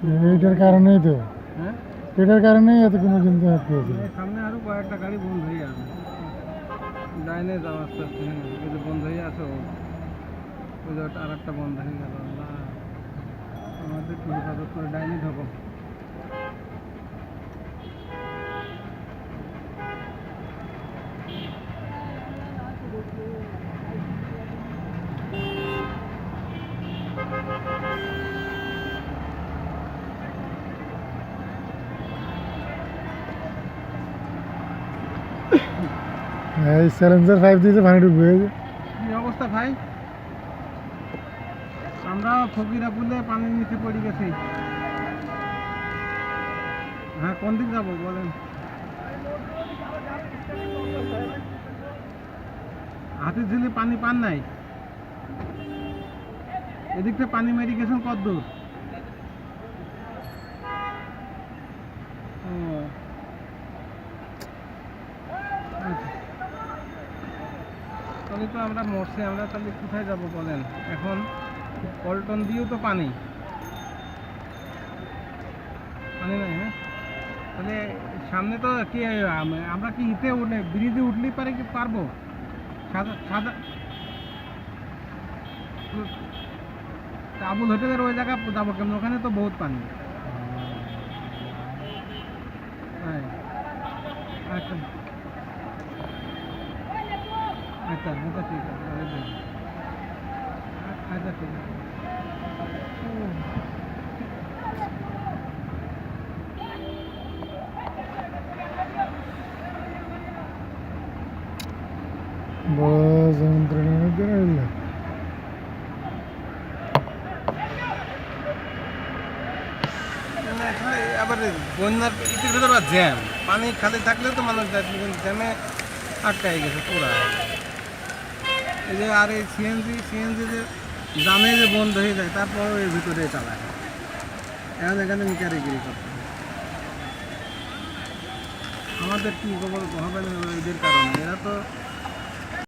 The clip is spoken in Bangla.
এইটার কারণেই তো, হ্যাঁ এটার কারণেই এতক্ষণ পর্যন্ত হয়েছে। সামনে আরো কয়েকটা গাড়ি বন্ধ হয়ে যাবে, ডাইনে যাওয়া আস্তে আস্তে। হ্যাঁ ওই যে বন্ধ হয়ে আছে, ওই যে আর একটা বন্ধ হয়ে গেল। আল্লাহ, আমাদের কি হেফাজত করে, ডাইনে ঢোকো। এই চ্যালেঞ্জার 5 দিয়েছে, পানি ঢুকবে। কি অবস্থা ভাই? আমরা ফকিরাপুলে পানির নিচে পড়ে গেছি। হ্যাঁ কোন দিক যাবো বলেন? হাতির ঝিলে পানি পান নাই? এদিক থেকে পানি মেরে গেছেন কত দূর? ও আচ্ছা, তাহলে তো আমরা মরছি। আমরা তাহলে কোথায় যাব বলেন এখন? পল্টন দিয়েও তো পানি পানি নাই। হ্যাঁ তাহলে সামনে তো কি আমরা কি ইতে উঠলে, ব্রিজে উঠলেই পারে কি পারবো? সাদা সাদা আবুল হোটেলের ওই জায়গা যাবো কেমন? ওখানে তো বহুত পানি। হ্যাঁ আচ্ছা আচ্ছা আচ্ছা ঠিক আছে, তাহলে যাই। আচ্ছা ঠিক আছে। বড় যন্ত্রণার মধ্যে রইল। আবার বন্যার ইতির ভেতর আবার জ্যাম, পানি খালি থাকলেও তো মানুষ যায়, কিন্তু জ্যামে আটকাই গেছে পুরা। এই যে আর এই সিএনজি যে জামে যে বন্ধ হয়ে যায়, তারপরও এর ভিতরে চালায়। এখন এখানে মিটারিগিরি করতে হয়। আমাদের কি খবর হবে না এদের কারণে? এরা তো